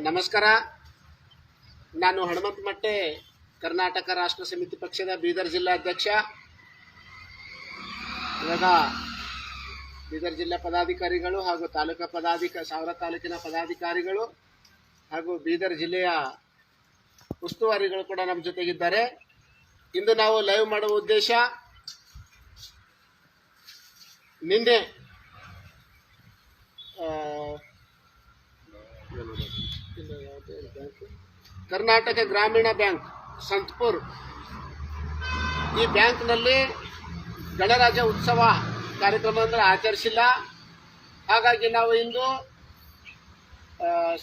ನಮಸ್ಕಾರ. ನಾನು ಹನುಮಂತ ಮಟ್ಟೆ, ಕರ್ನಾಟಕ ರಾಷ್ಟ್ರ ಸಮಿತಿ ಪಕ್ಷದ ಬೀದರ್ ಜಿಲ್ಲಾಧ್ಯಕ್ಷ. ಇವಾಗ ಬೀದರ್ ಜಿಲ್ಲಾ ಪದಾಧಿಕಾರಿಗಳು ಹಾಗೂ ಸಾವಿರ ತಾಲೂಕಿನ ಪದಾಧಿಕಾರಿಗಳು ಹಾಗೂ ಬೀದರ್ ಜಿಲ್ಲೆಯ ಉಸ್ತುವಾರಿಗಳು ಕೂಡ ನಮ್ಮ ಜೊತೆಗಿದ್ದಾರೆ. ಇಂದು ನಾವು ಲೈವ್ ಮಾಡುವ ಉದ್ದೇಶ, ನಿನ್ನೆ ಕರ್ನಾಟಕ ಗ್ರಾಮೀಣ ಬ್ಯಾಂಕ್ ಸಂತಪುರ್ ಈ ಬ್ಯಾಂಕ್ನಲ್ಲಿ ಗಣರಾಜ್ಯ ಉತ್ಸವ ಕಾರ್ಯಕ್ರಮವನ್ನು ಆಚರಿಸಿಲ್ಲ. ಹಾಗಾಗಿ ನಾವು ಇಂದು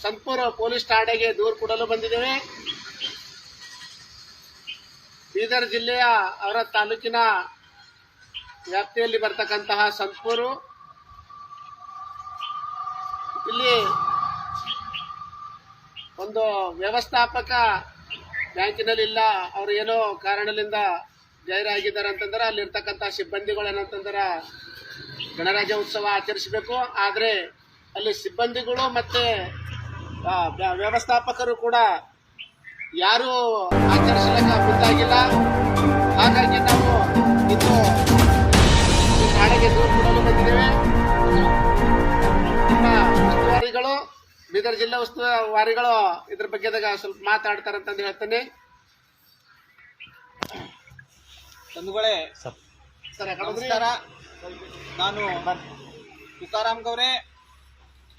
ಸಂತಪುರ ಪೊಲೀಸ್ ಠಾಣೆಗೆ ದೂರು ಕೊಡಲು ಬಂದಿದ್ದೇವೆ. ಬೀದರ್ ಜಿಲ್ಲೆಯ ಅವರ ತಾಲೂಕಿನ ವ್ಯಾಪ್ತಿಯಲ್ಲಿ ಬರ್ತಕ್ಕಂತಹ ಸಂತಪುರು, ಇಲ್ಲಿ ಒಂದು ವ್ಯವಸ್ಥಾಪಕ ಬ್ಯಾಂಕಿನಲ್ಲಿ ಇಲ್ಲ. ಅವರು ಏನೋ ಕಾರಣದಿಂದ ಗೈರಾಗಿದ್ದಾರೆ ಅಂತಂದ್ರೆ ಅಲ್ಲಿರ್ತಕ್ಕಂಥ ಸಿಬ್ಬಂದಿಗಳು ಏನಂತಂದ್ರೆ ಗಣರಾಜ್ಯ ಉತ್ಸವ ಆಚರಿಸಬೇಕು. ಆದರೆ ಅಲ್ಲಿ ಸಿಬ್ಬಂದಿಗಳು ಮತ್ತು ವ್ಯವಸ್ಥಾಪಕರು ಕೂಡ ಯಾರೂ ಆಚರಿಸಲಿಕ್ಕೆ ಮುಂದಾಗಿಲ್ಲ. ಹಾಗಾಗಿ ನಾವು ಇದು ಠಾಣೆಗೆ ದೂರು ಕೊಡಲು ಬಂದಿದ್ದೇವೆ. ನಮ್ಮ ಉಸ್ತುವಾರಿಗಳು, ಬೀದರ್ ಜಿಲ್ಲಾ ಉಸ್ತುವಾರಿಗಳು ಇದ್ರ ಬಗ್ಗೆದಾಗ ಸ್ವಲ್ಪ ಮಾತಾಡ್ತಾರಂತಂದು ಹೇಳ್ತೇನೆ. ಬಂಧುಗಳೇ, ನಮಸ್ಕಾರ. ನಾನು ತುಕಾರಾಮ್ ಗೌರೆ,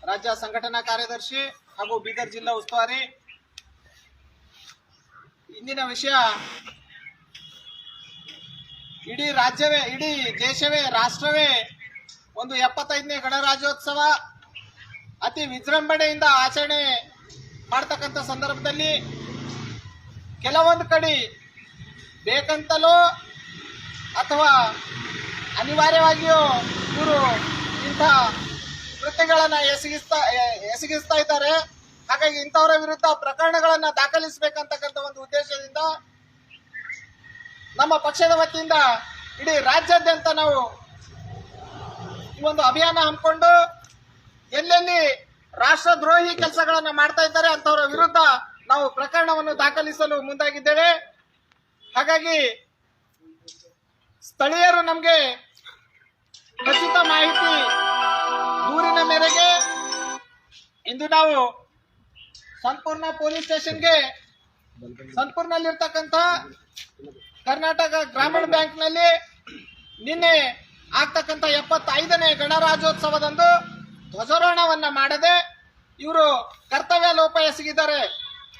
ರಾಜ್ಯ ಸಂಘಟನಾ ಕಾರ್ಯದರ್ಶಿ ಹಾಗೂ ಬೀದರ್ ಜಿಲ್ಲಾ ಉಸ್ತುವಾರಿ. ಇಂದಿನ ವಿಷಯ, ಇಡೀ ರಾಜ್ಯವೇ, ಇಡೀ ದೇಶವೇ, ರಾಷ್ಟ್ರವೇ ಒಂದು 75ನೇ ಗಣರಾಜ್ಯೋತ್ಸವ ಅತಿ ವಿಜೃಂಭಣೆಯಿಂದ ಆಚರಣೆ ಮಾಡ್ತಕ್ಕಂಥ ಸಂದರ್ಭದಲ್ಲಿ ಕೆಲವೊಂದು ಕಡೆ ಬೇಕಂತಲೋ ಅಥವಾ ಅನಿವಾರ್ಯವಾಗಿಯೂ ಇವರು ಇಂಥ ಕೃತ್ಯಗಳನ್ನು ಎಸಗಿಸ್ತಾ ಇದ್ದಾರೆ. ಹಾಗಾಗಿ ಇಂಥವರ ವಿರುದ್ಧ ಪ್ರಕರಣಗಳನ್ನು ದಾಖಲಿಸಬೇಕಂತಕ್ಕಂಥ ಒಂದು ಉದ್ದೇಶದಿಂದ ನಮ್ಮ ಪಕ್ಷದ ವತಿಯಿಂದ ಇಡೀ ರಾಜ್ಯಾದ್ಯಂತ ನಾವು ಈ ಒಂದು ಅಭಿಯಾನ ಹಮ್ಮಿಕೊಂಡು ಎಲ್ಲೆಲ್ಲಿ ರಾಷ್ಟ್ರದ್ರೋಹಿ ಕೆಲಸಗಳನ್ನು ಮಾಡ್ತಾ ಇದ್ದಾರೆ ಅಂತವರ ವಿರುದ್ಧ ನಾವು ಪ್ರಕರಣವನ್ನು ದಾಖಲಿಸಲು ಮುಂದಾಗಿದ್ದೇವೆ. ಹಾಗಾಗಿ ಸ್ಥಳೀಯರು ನಮಗೆ ಖಚಿತ ಮಾಹಿತಿ ದೂರಿನ ಮೇರೆಗೆ ಇಂದು ನಾವು ಸಂತಪುರ್ನ ಪೊಲೀಸ್ ಸ್ಟೇಷನ್ಗೆ, ಸಂತಪುರ್ನಲ್ಲಿರ್ತಕ್ಕಂಥ ಕರ್ನಾಟಕ ಗ್ರಾಮೀಣ ಬ್ಯಾಂಕ್ನಲ್ಲಿ ನಿನ್ನೆ ಆಗ್ತಕ್ಕಂಥ 75ನೇ ಗಣರಾಜ್ಯೋತ್ಸವದಂದು ಧ್ವಜಾರೋಹಣವನ್ನ ಮಾಡದೆ ಇವರು ಕರ್ತವ್ಯ ಲೋಪ ಎಸಗಿದ್ದಾರೆ.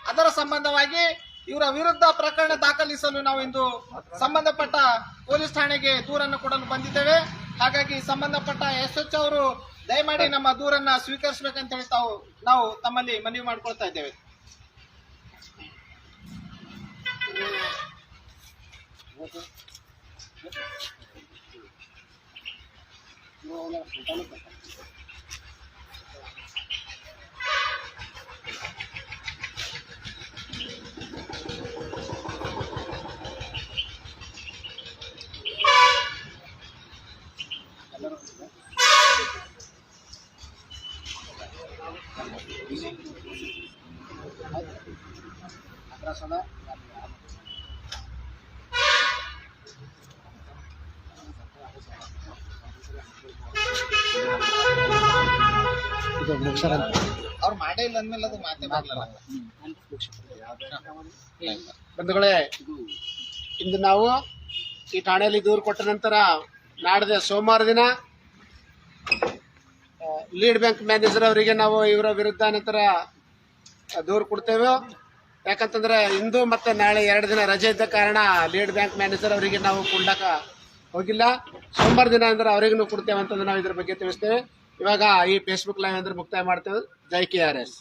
ಅದರ ಸಂಬಂಧವಾಗಿ ಇವರ ವಿರುದ್ಧ ಪ್ರಕರಣ ದಾಖಲಿಸಲು ನಾವು ಇಂದು ಸಂಬಂಧಪಟ್ಟ ಪೊಲೀಸ್ ಠಾಣೆಗೆ ದೂರನ್ನು ಕೊಡಲು ಬಂದಿದ್ದೇವೆ. ಹಾಗಾಗಿ ಸಂಬಂಧಪಟ್ಟ SH ಅವರು ದಯಮಾಡಿ ನಮ್ಮ ದೂರನ್ನ ಸ್ವೀಕರಿಸಬೇಕಂತ ಹೇಳಿ ನಾವು ತಮ್ಮಲ್ಲಿ ಮನವಿ ಮಾಡಿಕೊಳ್ತಾ ಇದ್ದೇವೆ. ಅವ್ರು ಮಾಡೇ ಇಲ್ಲ ಅಂದ್ಮೇಲೆ ಅದು ಮಾತೇ ಮಾಡಲ್ಲ. ಬಂಧುಗಳೇ, ಇಂದು ನಾವು ಈ ಠಾಣೆಯಲ್ಲಿ ದೂರು ಕೊಟ್ಟ ನಂತರ ನಾಡಿದ ಸೋಮವಾರ ದಿನ ಲೀಡ್ ಬ್ಯಾಂಕ್ ಮ್ಯಾನೇಜರ್ ಅವರಿಗೆ ನಾವು ಇವರ ವಿರುದ್ಧ ನಂತರ ದೂರು ಕೊಡ್ತೇವೆ. ಯಾಕಂತಂದ್ರೆ ಇಂದು ಮತ್ತೆ ನಾಳೆ 2 ದಿನ ರಜೆ ಇದ್ದ ಕಾರಣ ಲೀಡ್ ಬ್ಯಾಂಕ್ ಮ್ಯಾನೇಜರ್ ಅವರಿಗೆ ನಾವು ಕೊಡ್ಲಕ್ಕ ಹೋಗಿಲ್ಲ. ಸೋಮವಾರ ದಿನ ಅಂದ್ರೆ ಅವರಿಗೂ ಕೊಡ್ತೇವೆ ಅಂತಂದ್ರೆ ನಾವು ಇದ್ರ ಬಗ್ಗೆ ತಿಳಿಸ್ತೇವೆ. ಇವಾಗ ಈ ಫೇಸ್ಬುಕ್ ಲೈವ್ ಅಂದ್ರೆ ಮುಕ್ತಾಯ ಮಾಡ್ತೇವೆ. ಜೈ KRS.